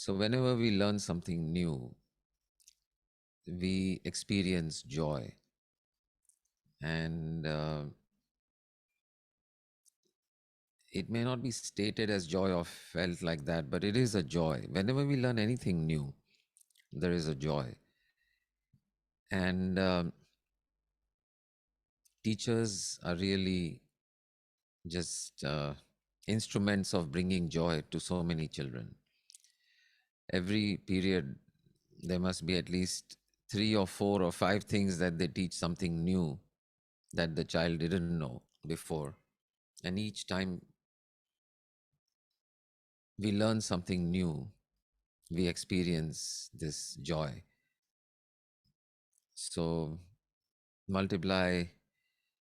So whenever we learn something new, we experience joy. And it may not be stated as joy or felt like that, but it is a joy. Whenever we learn anything new, there is a joy. And teachers are really just instruments of bringing joy to so many children. Every period, there must be at least 3 or 4 or 5 things that they teach something new that the child didn't know before. And each time we learn something new, we experience this joy. So multiply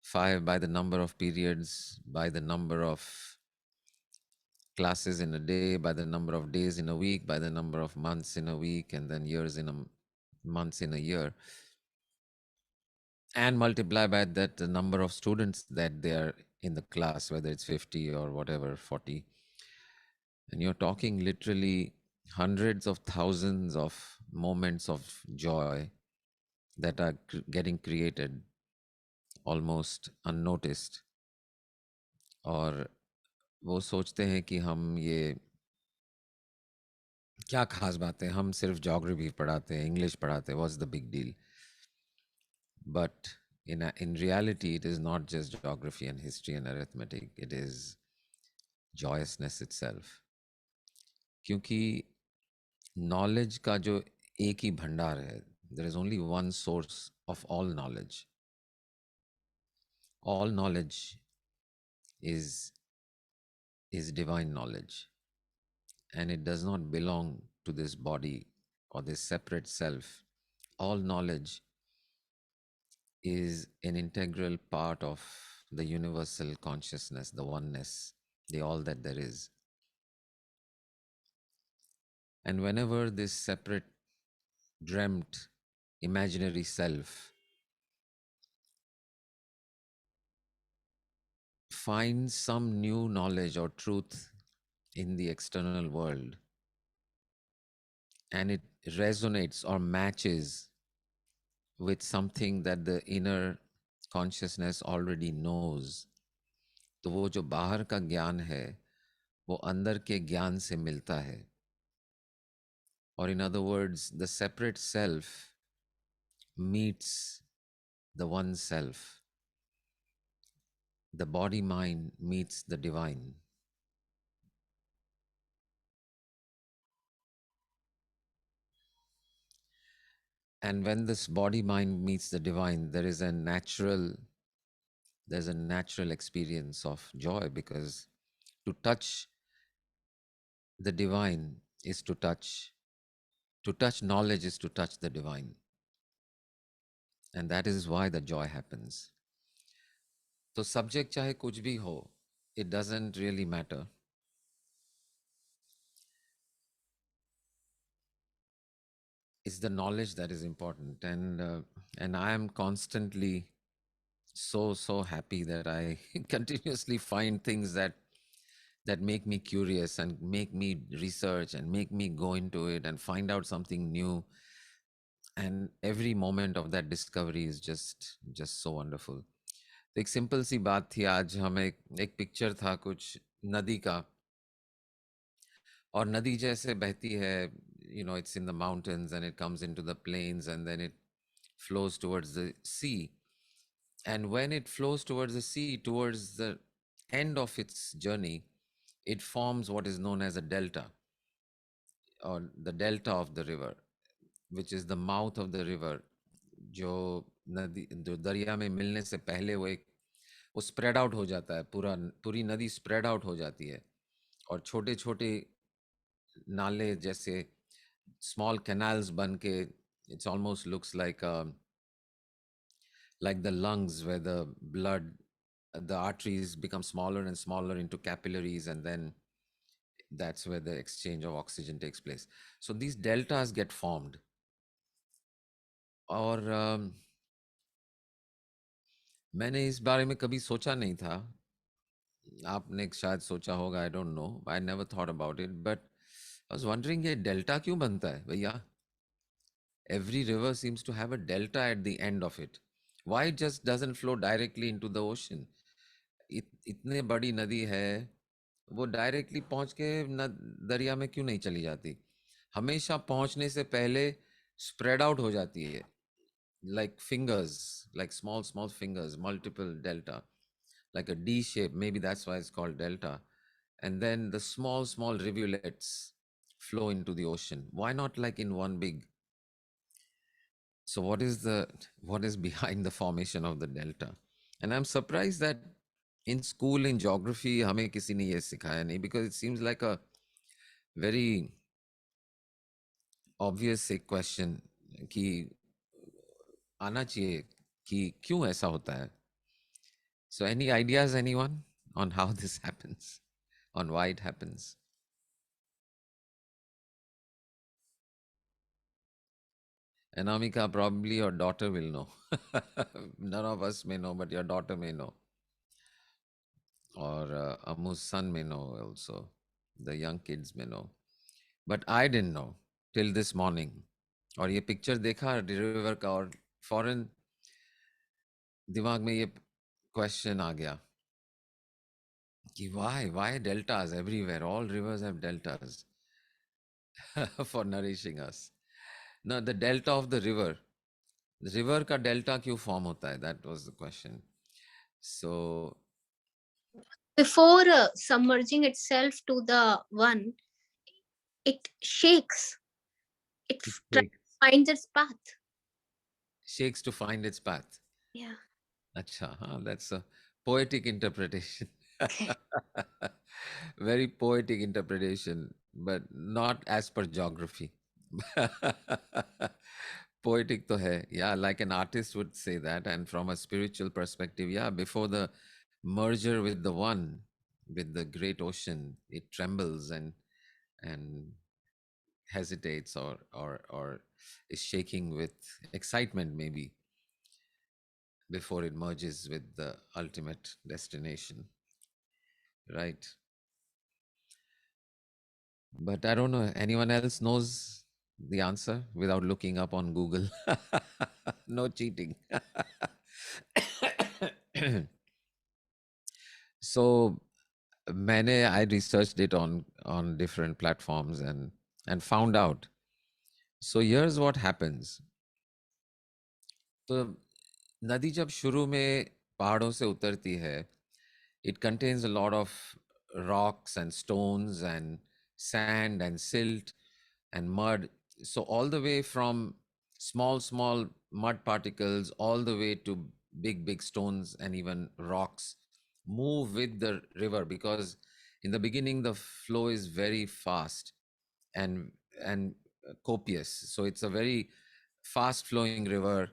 5 by the number of periods, by the number of classes in a day, by the number of days in a week, by the number of months in a week, and then years in a months in a year, and multiply by that the number of students that they are in the class, whether it's 50 or whatever, 40. And you're talking literally hundreds of thousands of moments of joy that are getting created almost unnoticed. और वो सोचते हैं कि हम ये क्या खास बात है, हम सिर्फ जोग्राफी पढ़ाते हैं, इंग्लिश पढ़ाते हैं, what's the big deal. But in reality, it is not just geography and history and arithmetic. It is joyousness itself. क्योंकि knowledge का जो एक ही भंडार है, there is only one source of all knowledge. All knowledge is divine knowledge, and it does not belong to this body or this separate self. All knowledge is an integral part of the universal consciousness, the oneness, the all that there is. And whenever this separate, dreamt, imaginary self finds some new knowledge or truth in the external world, and it resonates or matches with something that the inner consciousness already knows, तो वो जो बाहर का ज्ञान है वो अंदर के ज्ञान से मिलता है. Or in other words, the separate self meets the one self. The body mind meets the divine. And when this body mind meets the divine, there's a natural experience of joy, because to touch the divine is to touch knowledge is to touch the divine. And that is why the joy happens. So subject chahe kuch bhi ho, it doesn't really matter. It's the knowledge that is important. And I am constantly so happy that I continuously find things that make me curious and make me research and make me go into it and find out something new. And every moment of that discovery is just so wonderful. तो एक simple सी बात थी, आज हम एक picture था कुछ नदी का, और नदी जैसे बहती है, it's in the mountains and it comes into the plains and then it flows towards the sea. And when it flows towards the sea, towards the end of its journey, it forms what is known as a delta, or the delta of the river, which is the mouth of the river. जो नदी जो दरिया में मिलने से पहले वो spread out हो जाता है, पूरी नदी स्प्रेड आउट हो जाती है, और छोटे छोटे नाले जैसे small canals बन के, it's almost looks like the lungs, where the blood, the arteries become smaller and smaller into capillaries, and then that's where the exchange of oxygen takes place. So these deltas get formed. और मैंने इस बारे में कभी सोचा नहीं था, आपने शायद सोचा होगा, I don't know, I never thought about it, but I was wondering ये delta क्यों बनता है भैया? Every river seems to have a delta at the end of it. Why it just doesn't flow directly into the ocean? इतने बड़ी नदी है, वो डायरेक्टली पहुंच के दरिया में क्यों नहीं चली जाती? हमेशा पहुंचने से पहले स्प्रेड आउट हो जाती है, like fingers, like small small fingers, multiple delta, like a D shape. Maybe that's why it's called delta. And then the small small rivulets flow into the ocean. Why not like in one big? So what is behind the formation of the delta? And I'm surprised that in school in geography हमें किसी ने ये सिखाया नहीं, because it seems like a very obvious एक question कि आना चाहिए कि क्यों ऐसा होता है. So any ideas, anyone, on how this happens, on why it happens? Anamika, probably your daughter will know. None of us may know, but your daughter may know. Or Amu's son may know also. The young kids may know. But I didn't know till this morning. और ये picture देखा river का और फौरन दिमाग में ये question आ गया कि why deltas everywhere? All rivers have deltas for nourishing us. No, the delta of the river का delta क्यों form होता है? That was the question. So Before submerging itself to the one, it shakes. It it finds its path. shakes to find its path. Yeah. Acha, huh? That's a poetic interpretation. Okay. Very poetic interpretation, but not as per geography. Poetic to hai. Yeah, like an artist would say that. And from a spiritual perspective, yeah, before the merger with the one, with the great ocean, it trembles and hesitates or is shaking with excitement maybe before it merges with the ultimate destination, right? But I don't know, anyone else knows the answer without looking up on Google? No cheating. So I researched it on different platforms and found out. So here's what happens. तो नदी जब शुरू में पहाड़ों से उतरती है, it contains a lot of rocks and stones and sand and silt and mud. So all the way from small mud particles all the way to big stones and even rocks move with the river, because in the beginning the flow is very fast and copious. So it's a very fast flowing river.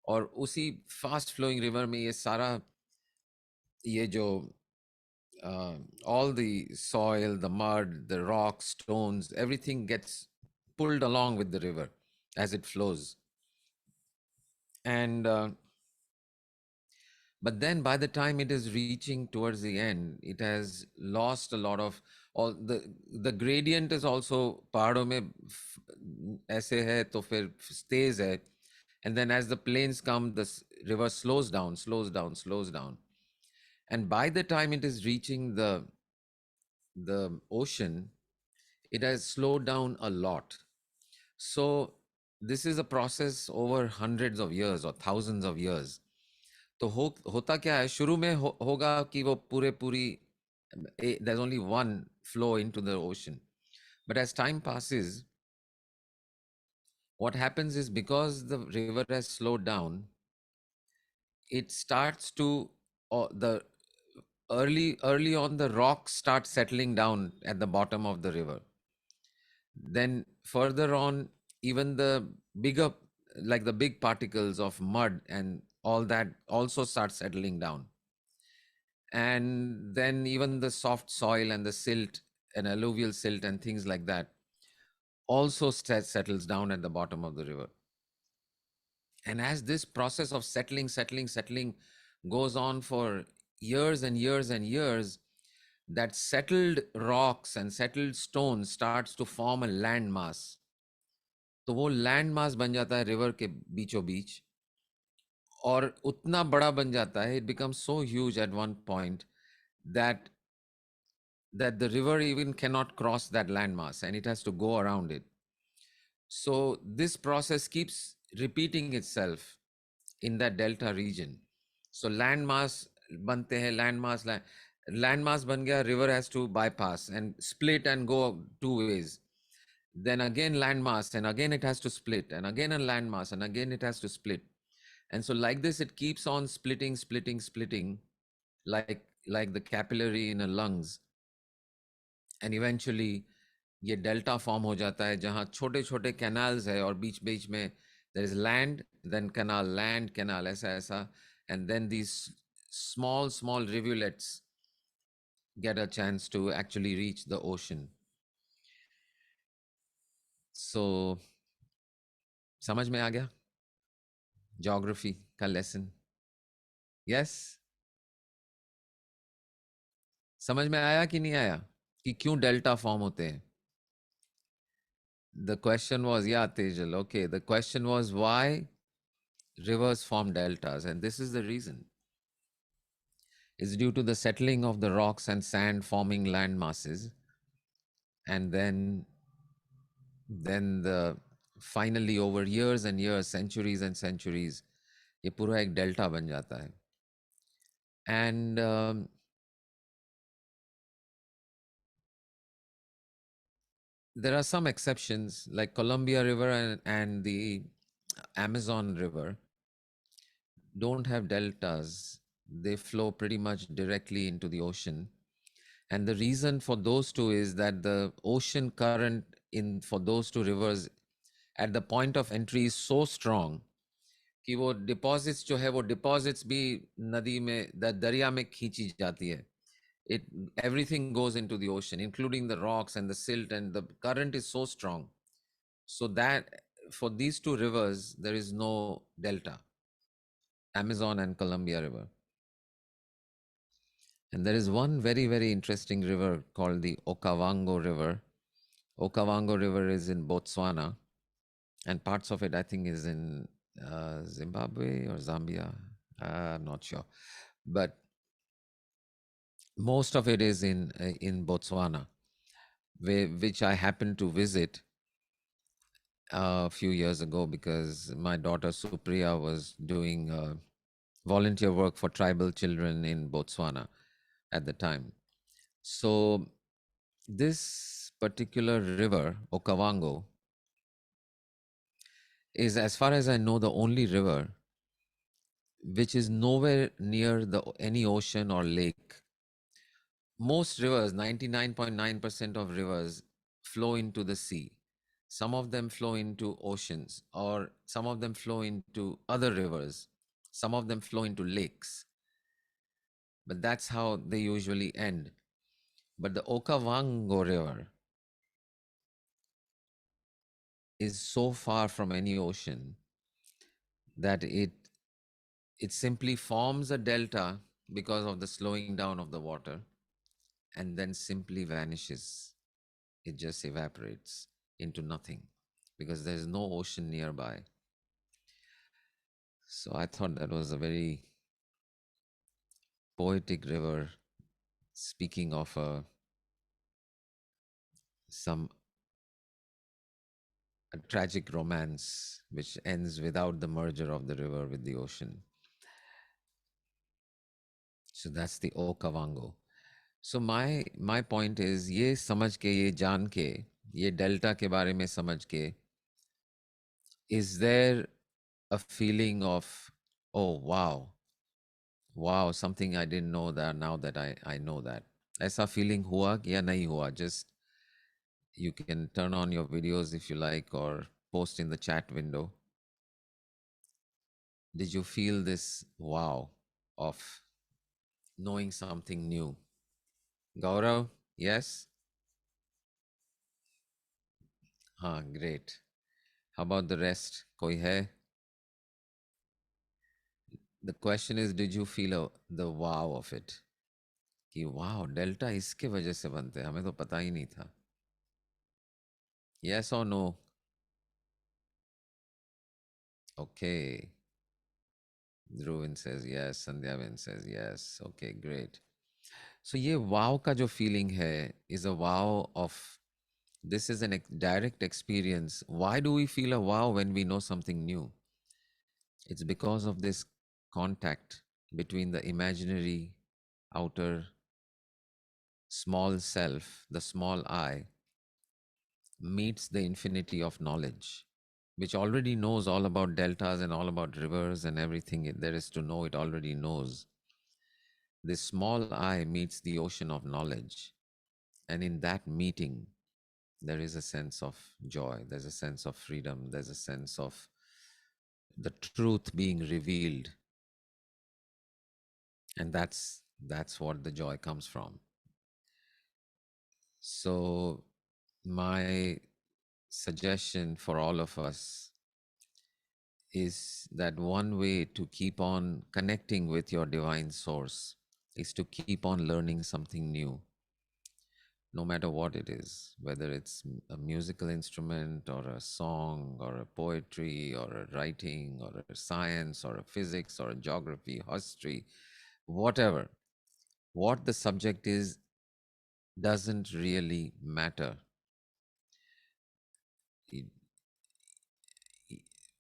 और उसी fast flowing river में ये सारा ये जो all the soil, the mud, the rocks, stones, everything gets pulled along with the river as it flows. And but then by the time it is reaching towards the end, it has lost a lot of all the gradient is also पहाड़ों में ऐसे है तो फिर stays है, and then as the plains come, the river slows down, slows down, slows down, and by the time it is reaching the ocean, it has slowed down a lot. So this is a process over hundreds of years or thousands of years. तो होता क्या है, शुरू में होगा कि वो पूरी there's only one flow into the ocean. But as time passes, what happens is, because the river has slowed down, it starts to the early on the rocks start settling down at the bottom of the river. Then further on, even the bigger, like the big particles of mud and all that also start settling down. And then even the soft soil and the silt and alluvial silt and things like that also settles down at the bottom of the river. And as this process of settling goes on for years and years and years, that settled rocks and settled stones starts to form a land mass. तो वो land mass बन जाता है river के बीचों बीच, और उतना बड़ा बन जाता है, it becomes so huge at one point that the river even cannot cross that landmass and it has to go around it. So this process keeps repeating itself in that delta region. So landmass bante hai, landmass ban gaya, river has to bypass and split and go two ways. Then again landmass, and again it has to split, and again a landmass, and again it has to split. And so like this, it keeps on splitting, like the capillary in a lungs. And eventually ये delta form हो जाता है जहाँ छोटे छोटे canals है और बीच बीच में देयर इज लैंड कैनाल ऐसा ऐसा, and then these small rivulets get a chance to actually reach the ocean. So समझ में आ गया ज्योग्राफी का लेसन? यस, समझ में आया कि नहीं आया कि क्यों डेल्टा फॉर्म होते हैं? The question was, yeah, Tejal, okay, the question was why rivers form deltas, and this is the reason. Is due to the settling of the rocks and sand forming land masses, and then the finally over years and years, centuries and centuries, ये पूरा एक delta बन जाता है. And there are some exceptions like Columbia River and the Amazon River don't have deltas. They flow pretty much directly into the ocean. And the reason for those two is that the ocean current in for those two rivers at the point of entry is so strong कि वो deposits जो है वो deposits भी नदी में दरिया में खींची जाती है. It everything goes into the ocean, including the rocks and the silt, and the current is so strong. So that for these two rivers there is no delta, Amazon and Columbia River. And there is one very interesting river called the Okavango River. Okavango River is in Botswana, and parts of it I think is in Zimbabwe or Zambia. I'm not sure, but most of it is in Botswana, which I happened to visit a few years ago because my daughter Supriya was doing volunteer work for tribal children in Botswana at the time. So this particular river, Okavango, is, as far as I know, the only river which is nowhere near any ocean or lake. Most rivers, 99.9% of rivers, flow into the sea. Some of them flow into oceans, or some of them flow into other rivers. Some of them flow into lakes. But that's how they usually end. But the Okavango River is so far from any ocean that it simply forms a delta because of the slowing down of the water, and then simply vanishes. It just evaporates into nothing because there's no ocean nearby. So I thought that was a very poetic river, speaking of some a tragic romance which ends without the merger of the river with the ocean. So that's the Okavango. So my point is, ये समझ के, ये जान के, ये delta के बारे में समझ के, is there a feeling of, oh wow, something I didn't know that now that I know that? ऐसा feeling हुआ या नहीं हुआ? Just you can turn on your videos if you like or post in the chat window. Did you feel this wow of knowing something new? Gaurav, yes? Great. How about the rest? Koi hai? The question is, did you feel the wow of it? कि वाह delta इसके वजह से बनते हैं, हमें तो पता ही नहीं था. Yes or no? Okay. Dhruvin says yes. Sandhyavan says yes. Okay, great. So ये wow का जो feeling है is a wow of, this is an direct experience. Why do we feel a wow when we know something new? It's because of this contact between the imaginary outer small self, the small I, meets the infinity of knowledge, which already knows all about deltas and all about rivers and everything there is to know, it already knows. This small I meets the ocean of knowledge. And in that meeting, there is a sense of joy, there's a sense of freedom, there's a sense of the truth being revealed. And that's what the joy comes from. So my suggestion for all of us is that one way to keep on connecting with your divine source is to keep on learning something new, no matter what it is, whether it's a musical instrument or a song or a poetry or a writing or a science or a physics or a geography, history, whatever. What the subject is doesn't really matter. It-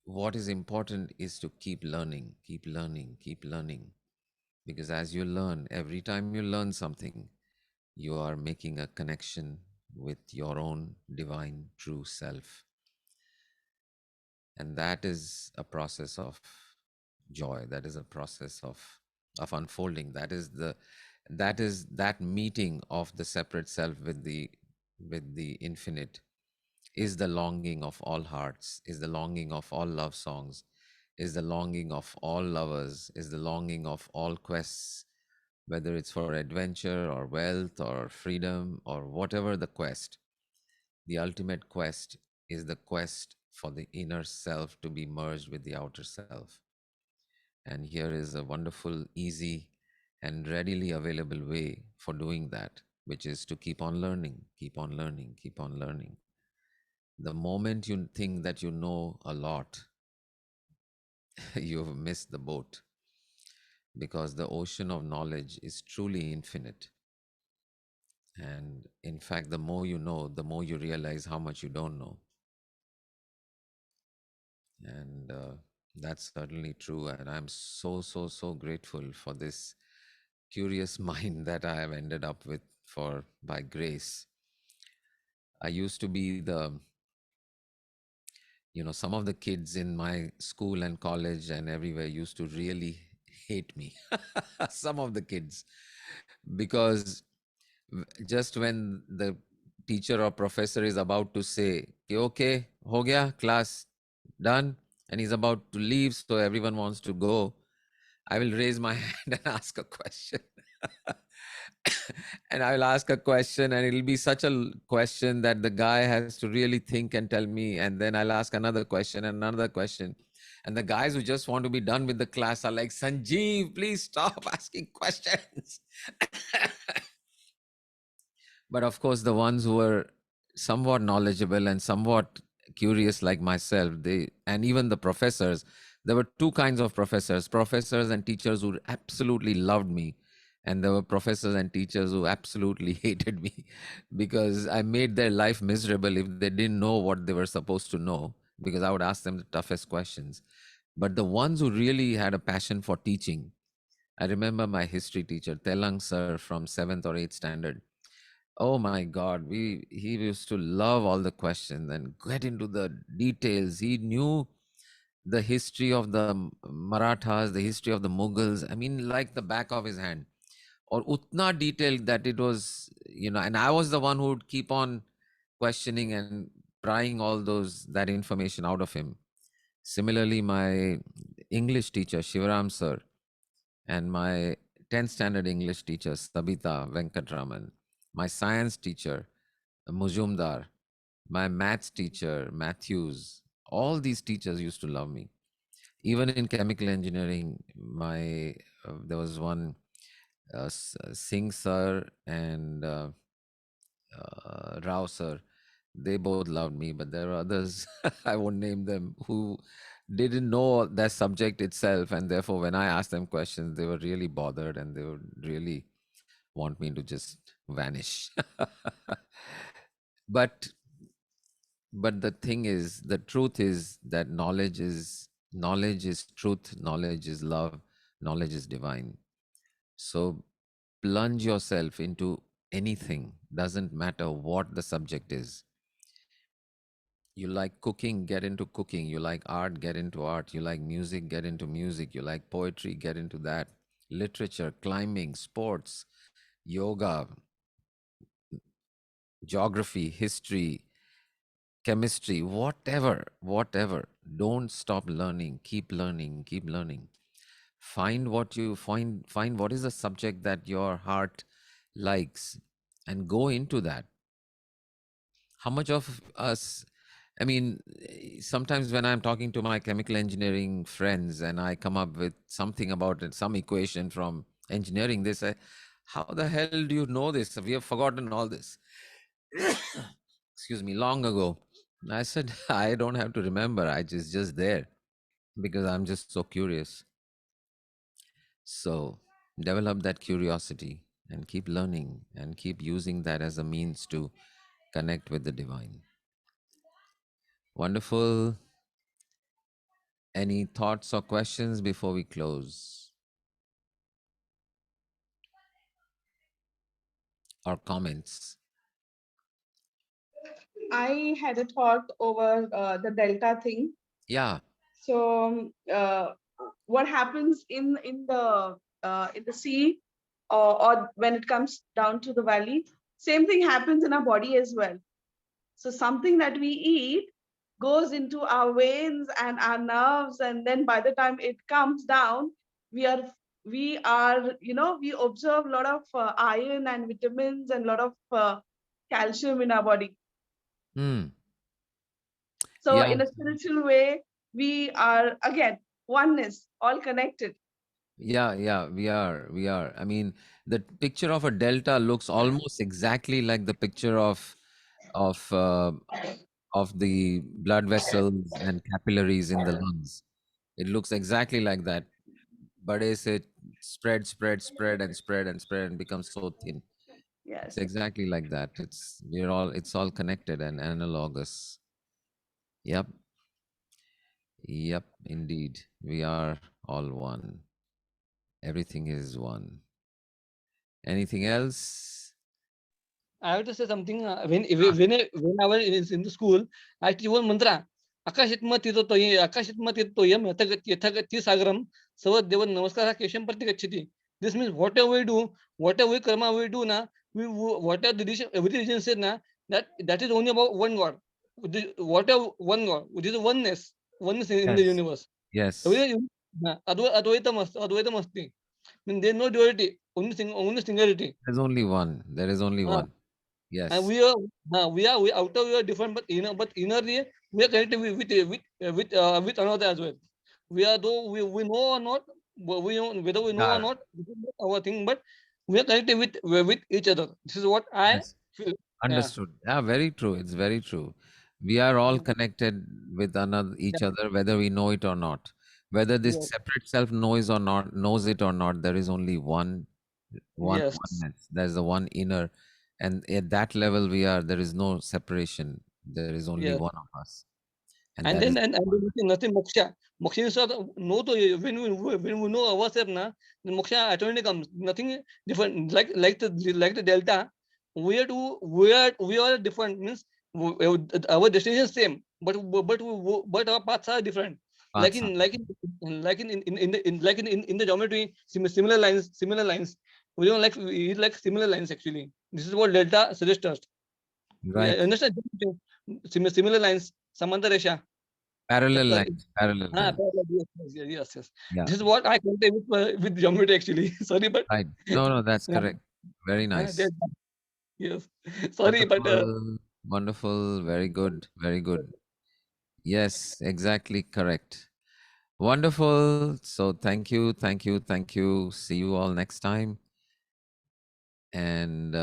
what is important is to keep learning, keep learning, keep learning. Because as you learn, every time you learn something, you are making a connection with your own divine true self. And that is a process of joy. That is a process of unfolding. That is that meeting of the separate self with the infinite is the longing of all hearts, is the longing of all love songs, is the longing of all lovers, is the longing of all quests, whether it's for adventure or wealth or freedom or whatever the quest. The ultimate quest is the quest for the inner self to be merged with the outer self. And here is a wonderful, easy, and readily available way for doing that, which is to keep on learning, keep on learning, keep on learning. The moment you think that you know a lot, you've missed the boat, because the ocean of knowledge is truly infinite. And in fact, the more you know, the more you realize how much you don't know. And that's certainly true. And I'm so, so, so grateful for this curious mind that I have ended up with for by grace. I used to be some of the kids in my school and college and everywhere used to really hate me. Some of the kids, because just when the teacher or professor is about to say, okay, ho gaya, class done, and he's about to leave, so everyone wants to go, I will raise my hand and ask a question. And I will ask a question, and it'll be such a question that the guy has to really think and tell me. And then I'll ask another question and another question. And the guys who just want to be done with the class are like, Sanjeev, please stop asking questions. But of course, the ones who are somewhat knowledgeable and somewhat curious, like myself, and even the professors, there were two kinds of professors and teachers who absolutely loved me. And there were professors and teachers who absolutely hated me because I made their life miserable if they didn't know what they were supposed to know, because I would ask them the toughest questions. But the ones who really had a passion for teaching, I remember my history teacher, Telang sir, from 7th or 8th standard. Oh my God, he used to love all the questions and get into the details. He knew the history of the Marathas, the history of the Mughals. I mean, like the back of his hand, or utna detailed that it was, And I was the one who would keep on questioning and prying all that information out of him. Similarly, my English teacher, Shivaram sir, and my 10th standard English teacher, Sabita Venkatraman, my science teacher, Mujumdar, my maths teacher, Matthews, all these teachers used to love me. Even in chemical engineering, there was one Singh sir and Rao sir, they both loved me, but there are others, I won't name them, who didn't know that subject itself. And therefore, when I asked them questions, they were really bothered and they would really want me to just vanish. but the thing is, the truth is that knowledge is truth, knowledge is love, knowledge is divine. So plunge yourself into anything, doesn't matter what the subject is. You like cooking, get into cooking. You like art, get into art. You like music, get into music. You like poetry, get into that. Literature, climbing, sports, yoga, geography, history, chemistry, whatever. Don't stop learning. Keep learning, keep learning. Find what is the subject that your heart likes and go into that. How much of us, I mean, sometimes when I'm talking to my chemical engineering friends and I come up with something about it, some equation from engineering, they say, how the hell do you know this? We have forgotten all this. Excuse me, long ago. I said, I don't have to remember. Just there because I'm just so curious. So develop that curiosity and keep learning and keep using that as a means to connect with the divine. Wonderful. Any thoughts or questions before we close? Or comments? I had a thought over the delta thing. Yeah. So what happens in the sea, or when it comes down to the valley, same thing happens in our body as well. So something that we eat goes into our veins and our nerves, and then by the time it comes down, we are we observe a lot of iron and vitamins and a lot of calcium in our body. Hmm. So Yeah. in a spiritual way, we are again oneness, all connected. Yeah. Yeah. We are. I mean, the picture of a delta looks almost exactly like the picture of uh, of the blood vessels and capillaries in the lungs. It looks exactly like that. But as it spread and spread and spread and becomes so thin. It's Yes. exactly like that. It's all connected and analogous. Yep. Yep, indeed. We are all one. Everything is one. Anything else? I have to say something. When I was in the school, I teach one mantra. Akashitma tito toyam, Akashitma tito toyam, Yathagati sagaram, Savat devan namaskara keshan pratikachiti. This means whatever we karma we do na, whatever the religion, every religion said na, that is only about one God. Whatever one God, which is oneness in the Yes. universe. Yes. Everything, Advaita masti. I mean, there is no duality, only singularity. There is only Uh, one. and Yes. we outer we are different, but innerly we are connected with another as well. We are though we know or not, we whether we know or Yeah. not, this is not our thing, but we are connected with each other. This is what I Yes. feel. Yeah. Understood. Yeah, very true. It's very true. We are all Mm. connected with another Yeah. each other, whether we know it or not. Whether this Yes. separate self knows it or not, there is only Yes. oneness. There's the one inner, and at that level we are. There is no separation. There is only Yes. one of us, and And that is then the and one. nothing moksha. Moksha is not no to when we know ourselves na, then moksha automatically comes. Nothing different. Like the delta, we are different. Means our destination is same, but our paths are different. Like Paths are in like in like in the geometry, similar lines. We don't like similar lines actually. This is what delta suggests us. We right. understand similar lines. Samantha Resha. Parallel That's lines. Parallel lines. parallel. Yes. Yeah. This is what I connect with geometry actually. Sorry, but Right. No, no, that's yeah, correct. Very nice. yes. Sorry, but Wonderful. Wonderful. Very good. Very good. Yes, exactly correct. Wonderful. So thank you. Thank you. Thank you. See you all next time. And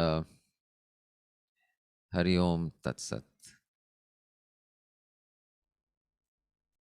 Hari Om Tat Sat.